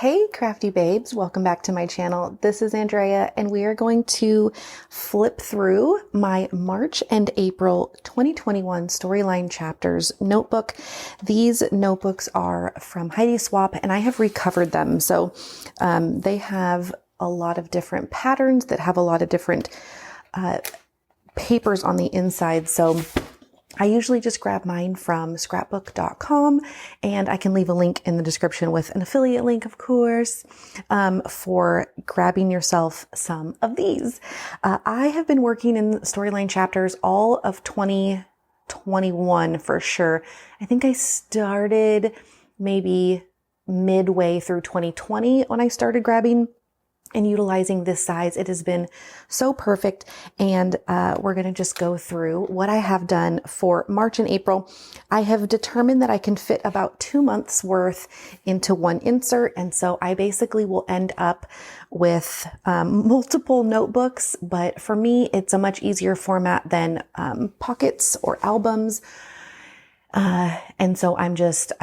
Hey crafty babes, welcome back to my channel. This is Andrea and we are going to flip through my March and April 2021 Storyline Chapters notebook. These notebooks are from Heidi Swapp and I have recovered them. So they have a lot of different patterns that have a lot of different papers on the inside. So I usually just grab mine from scrapbook.com and I can leave a link in the description with an affiliate link, of course, for grabbing yourself some of these. I have been working in Storyline Chapters all of 2021 for sure. I think I started maybe midway through 2020 when I started grabbing and utilizing this size. It has been so perfect. And we're going to just go through what I have done for March and April. I have determined that I can fit about 2 months worth into one insert. And so I basically will end up with multiple notebooks. But for me, it's a much easier format than pockets or albums. And so I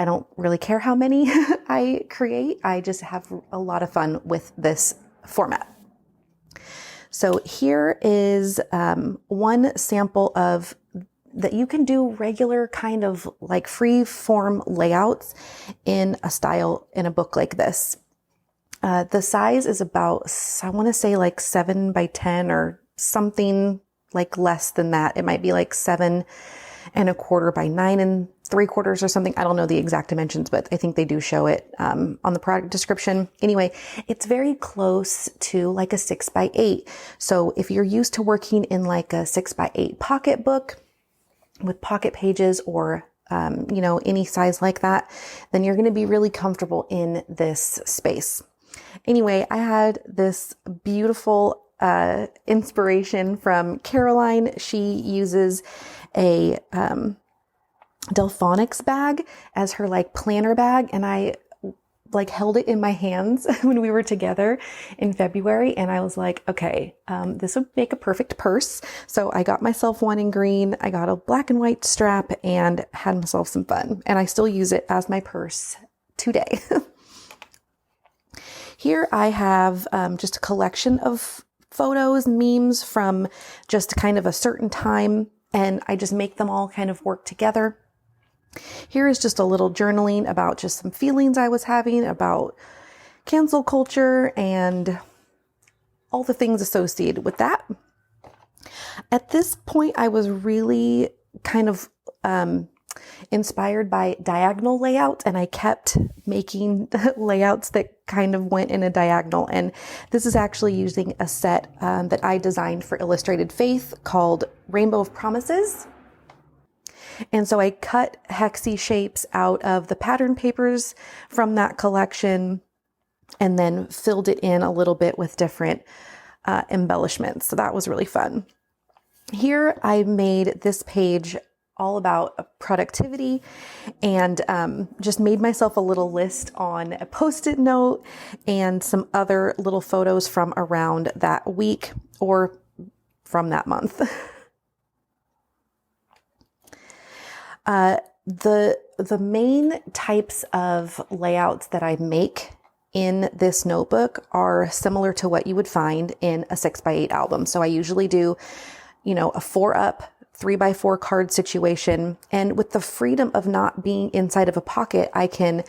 don't really care how many I create. I just have a lot of fun with this format. So here is one sample of that you can do regular kind of like free form layouts in a style in a book like this. The size is about, I want to say like 7 by 10 or something like less than that. It might be like 7 1/4 by 9 3/4 or something. I don't know the exact dimensions, but I think they do show it on the product description. Anyway, it's very close to like a 6 by 8. So if you're used to working in like a 6 by 8 pocket book with pocket pages or any size like that, then you're going to be really comfortable in this space. Anyway, I had this beautiful inspiration from Caroline. She uses a Delphonics bag as her like planner bag, and I like held it in my hands when we were together in February, and I was like, okay, this would make a perfect purse. So I got myself one in green, I got a black and white strap, and had myself some fun, and I still use it as my purse today. Here I have just a collection of photos, memes from just kind of a certain time, and I just make them all kind of work together. Here is just a little journaling about just some feelings I was having about cancel culture and all the things associated with that. At this point, I was really kind of inspired by diagonal layouts, and I kept making layouts that kind of went in a diagonal. And this is actually using a set that I designed for Illustrated Faith called Rainbow of Promises. And so I cut hexy shapes out of the pattern papers from that collection and then filled it in a little bit with different embellishments. So that was really fun. Here I made this page all about productivity and just made myself a little list on a Post-it note and some other little photos from around that week or from that month. The main types of layouts that I make in this notebook are similar to what you would find in a 6 by 8 album. So I usually do, a 4-up 3 by 4 card situation. And with the freedom of not being inside of a pocket, I can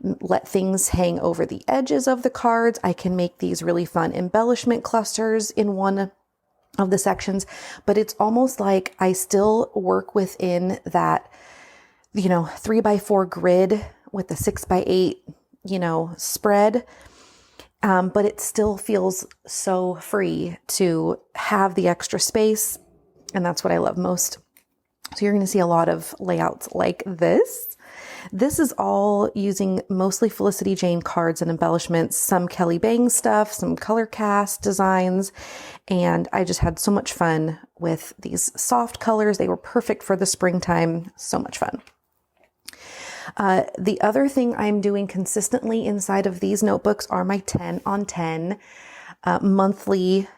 let things hang over the edges of the cards. I can make these really fun embellishment clusters in one of the sections, but it's almost like I still work within that, 3 by 4 grid with the 6 by 8, spread. But it still feels so free to have the extra space. And that's what I love most. So you're going to see a lot of layouts like this. This is all using mostly Felicity Jane cards and embellishments, some Kelly Bang stuff, some color cast designs. And I just had so much fun with these soft colors. They were perfect for the springtime. So much fun. The other thing I'm doing consistently inside of these notebooks are my 10 on 10 monthly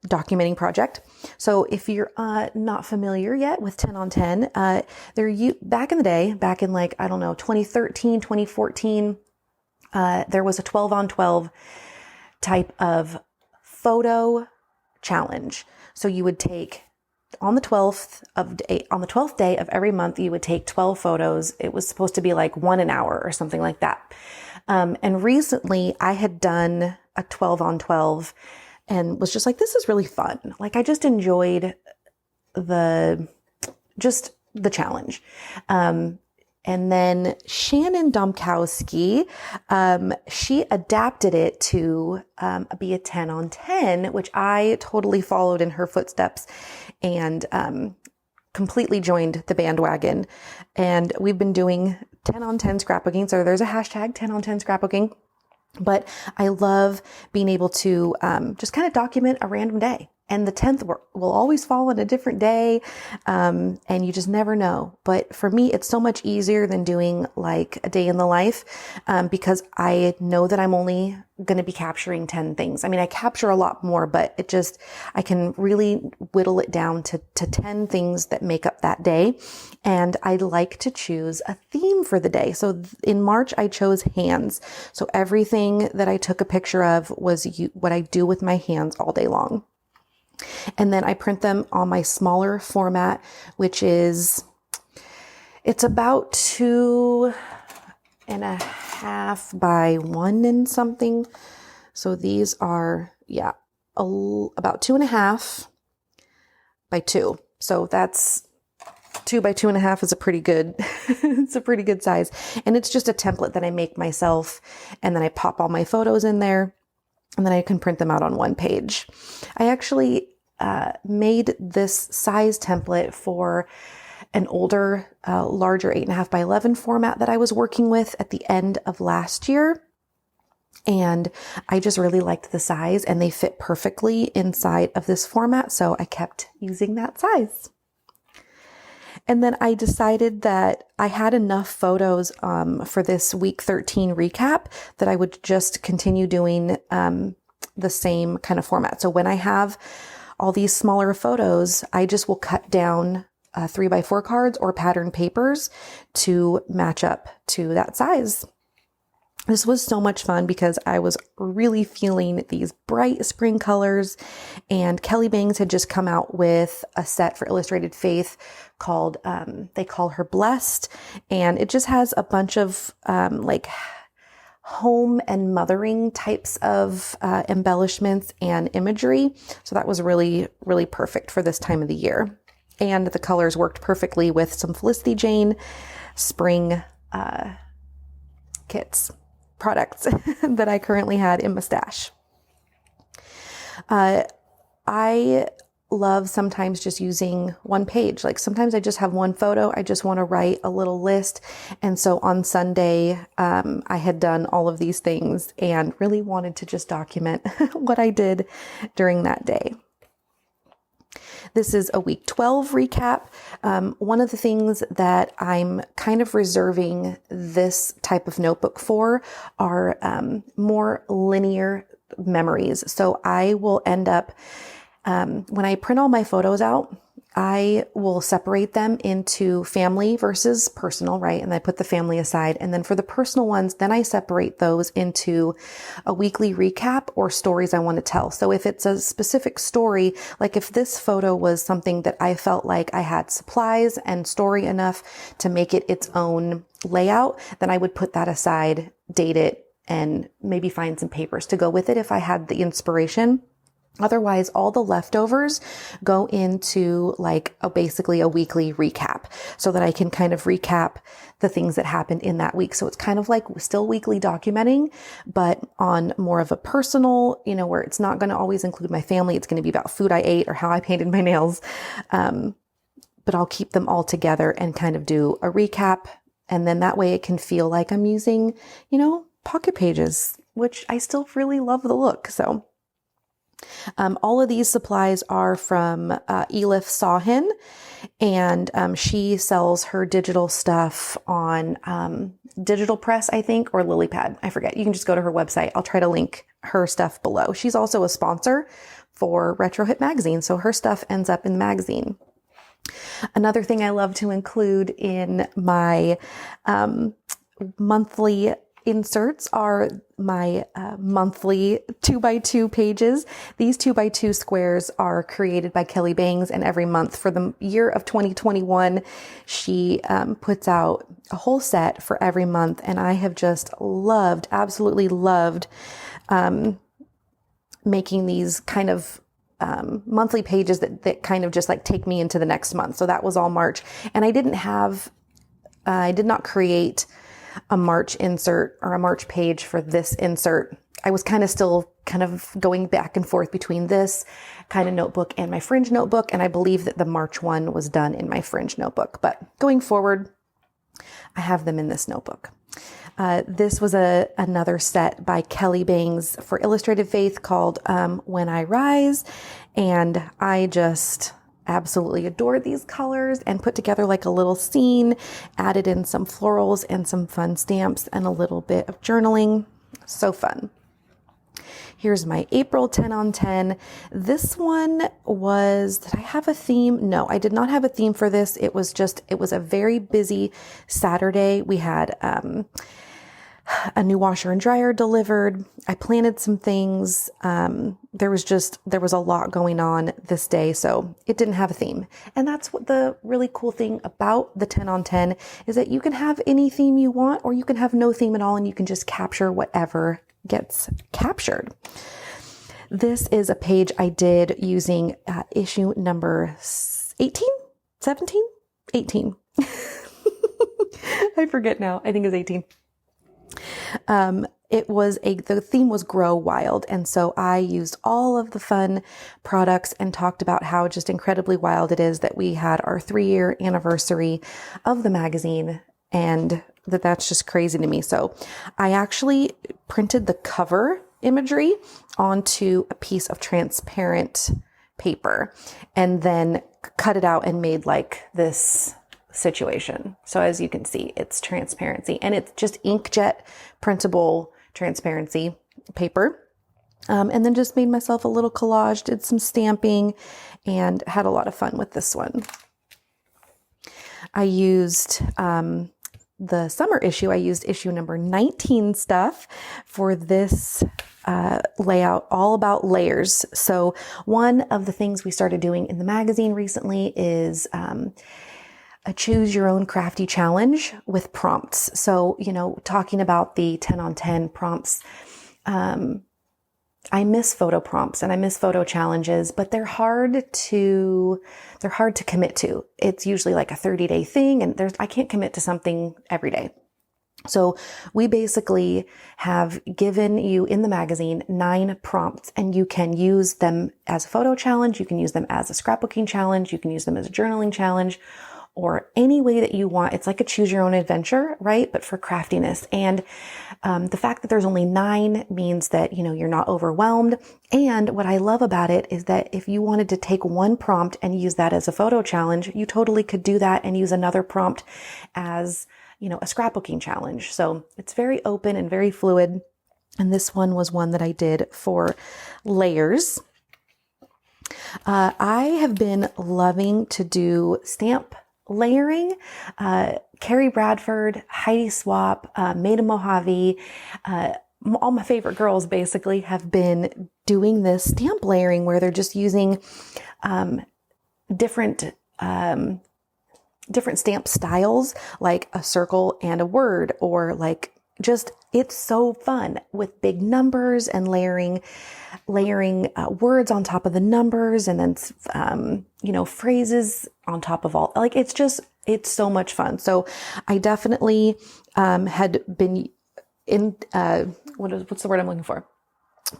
documenting project. So if you're not familiar yet with 10 on 10, back in the day, back in 2013, 2014, there was a 12 on 12 type of photo challenge. So you would take on the 12th day of every month, you would take 12 photos. It was supposed to be like 1 an hour or something like that. And recently I had done a 12 on 12 and was just like, this is really fun. Like I just enjoyed the challenge. And then Shannon Domkowski, she adapted it to be a 10 on 10, which I totally followed in her footsteps and completely joined the bandwagon. And we've been doing 10 on 10 scrapbooking. So there's a hashtag 10 on 10 scrapbooking. But I love being able to just kind of document a random day. And the 10th will always fall on a different day. And you just never know. But for me, it's so much easier than doing like a day in the life, because I know that I'm only going to be capturing 10 things. I mean, I capture a lot more, but I can really whittle it down to 10 things that make up that day. And I like to choose a theme for the day. So in March, I chose hands. So everything that I took a picture of was what I do with my hands all day long. And then I print them on my smaller format, which it's about 2.5 by 1 and something. So these are, about 2.5 by 2. So that's 2 by 2.5 is a pretty good, it's a pretty good size. And it's just a template that I make myself. And then I pop all my photos in there. And then I can print them out on one page. I actually made this size template for an older, larger 8.5 by 11 format that I was working with at the end of last year. And I just really liked the size and they fit perfectly inside of this format. So I kept using that size. And then I decided that I had enough photos for this week 13 recap that I would just continue doing the same kind of format. So when I have all these smaller photos, I just will cut down 3x4 cards or pattern papers to match up to that size. This was so much fun because I was really feeling these bright spring colors, and Kelly Bangs had just come out with a set for Illustrated Faith called, they call her Blessed. And it just has a bunch of, like home and mothering types of, embellishments and imagery. So that was really, really perfect for this time of the year. And the colors worked perfectly with some Felicity Jane spring, kits. Products that I currently had in my stash. I love sometimes just using one page. Like sometimes I just have one photo. I just want to write a little list. And so on Sunday, I had done all of these things and really wanted to just document what I did during that day. This is a week 12 recap. One of the things that I'm kind of reserving this type of notebook for are more linear memories. So I will end up, when I print all my photos out, I will separate them into family versus personal, right? And I put the family aside. And then for the personal ones, then I separate those into a weekly recap or stories I want to tell. So if it's a specific story, like if this photo was something that I felt like I had supplies and story enough to make it its own layout, then I would put that aside, date it, and maybe find some papers to go with it if I had the inspiration. Otherwise, all the leftovers go into like basically a weekly recap so that I can kind of recap the things that happened in that week. So it's kind of like still weekly documenting, but on more of a personal, where it's not going to always include my family. It's going to be about food I ate or how I painted my nails. But I'll keep them all together and kind of do a recap. And then that way it can feel like I'm using, pocket pages, which I still really love the look. So all of these supplies are from Elif Sahin, and she sells her digital stuff on Digital Press, I think, or LilyPad. I forget. You can just go to her website. I'll try to link her stuff below. She's also a sponsor for Retro Hit Magazine, so her stuff ends up in the magazine. Another thing I love to include in my monthly inserts are my monthly 2x2 pages. These 2x2 squares are created by Kelly Bangs, and every month for the year of 2021, she puts out a whole set for every month, and I have just loved, absolutely loved making these kind of monthly pages that kind of just like take me into the next month. So that was all March, and I did not create a March insert or a March page for this insert. I was kind of still kind of going back and forth between this kind of notebook and my fringe notebook. And I believe that the March one was done in my fringe notebook, but going forward, I have them in this notebook. This was another set by Kelly Bangs for Illustrated Faith called When I Rise. And I just absolutely adored these colors and put together like a little scene, added in some florals and some fun stamps and a little bit of journaling. So fun. Here's my April 10 on 10. This one was, did I have a theme? No, I did not have a theme for this. It was a very busy Saturday. We had a new washer and dryer delivered. I planted some things. There was a lot going on this day, so it didn't have a theme. And that's what the really cool thing about the 10 on 10 is, that you can have any theme you want, or you can have no theme at all, and you can just capture whatever gets captured. This is a page I did using issue number 18, 17, 18. I forget now. I think it's 18. The theme was Grow Wild. And so I used all of the fun products and talked about how just incredibly wild it is that we had our 3-year anniversary of the magazine, and that's just crazy to me. So I actually printed the cover imagery onto a piece of transparent paper and then cut it out and made like this situation. So as you can see, it's transparency, and it's just inkjet printable transparency paper. And then just made myself a little collage, did some stamping, and had a lot of fun with this one. I used the summer issue. I used issue number 19 stuff for this layout, all about layers. So one of the things we started doing in the magazine recently is a choose your own crafty challenge with prompts. So, talking about the 10 on 10 prompts, I miss photo prompts and I miss photo challenges, but they're hard to commit to. It's usually like a 30-day thing, and I can't commit to something every day. So we basically have given you in the magazine 9 prompts, and you can use them as a photo challenge. You can use them as a scrapbooking challenge. You can use them as a journaling challenge, or any way that you want. It's like a choose your own adventure, right? But for craftiness. And the fact that there's only 9 means that, you're not overwhelmed. And what I love about it is that if you wanted to take one prompt and use that as a photo challenge, you totally could do that and use another prompt as, a scrapbooking challenge. So it's very open and very fluid. And this one was one that I did for layers. I have been loving to do stamp layering. Carrie Bradford, Heidi Swap, Maida Mojave, all my favorite girls basically have been doing this stamp layering where they're just using different stamp styles, like a circle and a word, or like it's so fun with big numbers and layering words on top of the numbers, and then, phrases on top of all, it's so much fun. So I definitely, had been in, what's the word I'm looking for?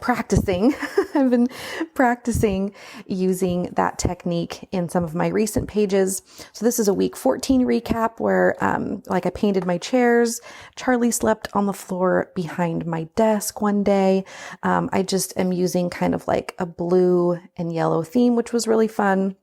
Practicing. I've been practicing using that technique in some of my recent pages. So this is a week 14 recap where, I painted my chairs. Charlie slept on the floor behind my desk one day. I just am using kind of like a blue and yellow theme, which was really fun.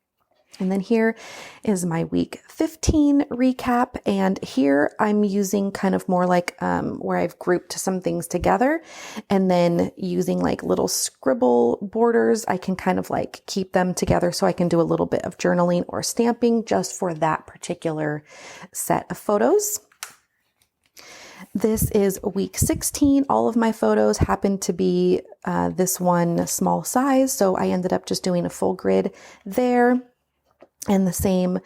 And then here is my week 15 recap. And here I'm using kind of more like where I've grouped some things together, and then using like little scribble borders. I can kind of like keep them together so I can do a little bit of journaling or stamping just for that particular set of photos. This is week 16. All of my photos happen to be this one small size, so I ended up just doing a full grid there, and the same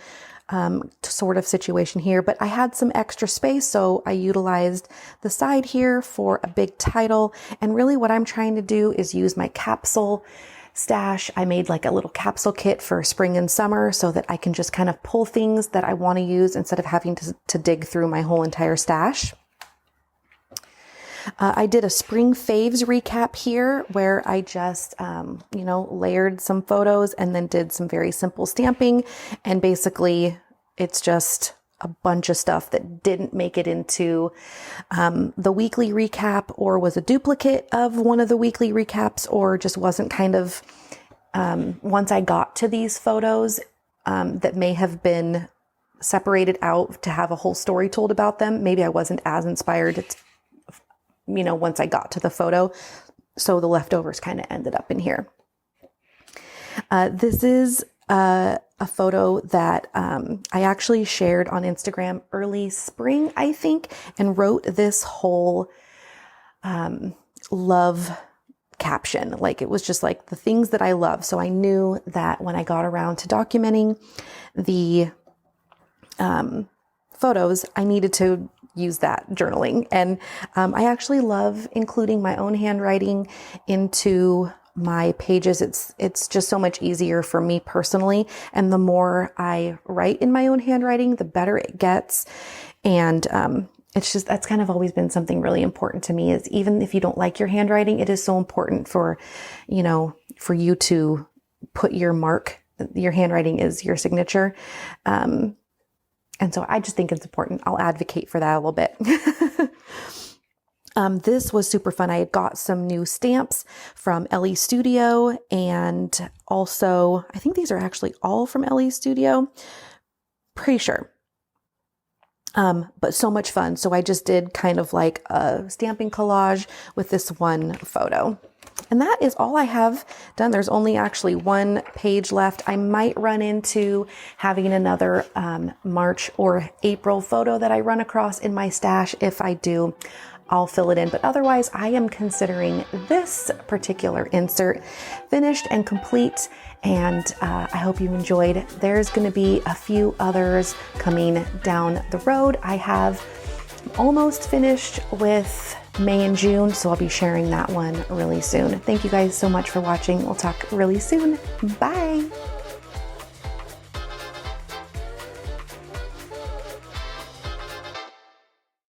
sort of situation here, but I had some extra space, so I utilized the side here for a big title. And really what I'm trying to do is use my capsule stash. I made like a little capsule kit for spring and summer so that I can just kind of pull things that I want to use instead of having to dig through my whole entire stash. I did a spring faves recap here where I just, layered some photos and then did some very simple stamping. And basically it's just a bunch of stuff that didn't make it into the weekly recap, or was a duplicate of one of the weekly recaps, or just wasn't kind of, once I got to these photos that may have been separated out to have a whole story told about them, maybe I wasn't as inspired once I got to the photo. So the leftovers kind of ended up in here. This is a photo that I actually shared on Instagram early spring, I think, and wrote this whole love caption. Like, it was just like the things that I love. So I knew that when I got around to documenting the photos, I needed to use that journaling. And I actually love including my own handwriting into my pages. It's just so much easier for me personally. And the more I write in my own handwriting, the better it gets. And that's kind of always been something really important to me, is even if you don't like your handwriting, it is so important for you to put your mark. Your handwriting is your signature. And so I just think it's important. I'll advocate for that a little bit. This was super fun. I had got some new stamps from LE Studio, and also, I think these are actually all from LE Studio. Pretty sure. But so much fun. So I just did kind of like a stamping collage with this one photo. And that is all I have done. There's only actually one page left. I might run into having another March or April photo that I run across in my stash. If I do, I'll fill it in. But otherwise, I am considering this particular insert finished and complete. And I hope you enjoyed. There's going to be a few others coming down the road. I have almost finished with May and June, so I'll be sharing that one really soon. Thank you guys so much for watching. We'll talk really soon. Bye.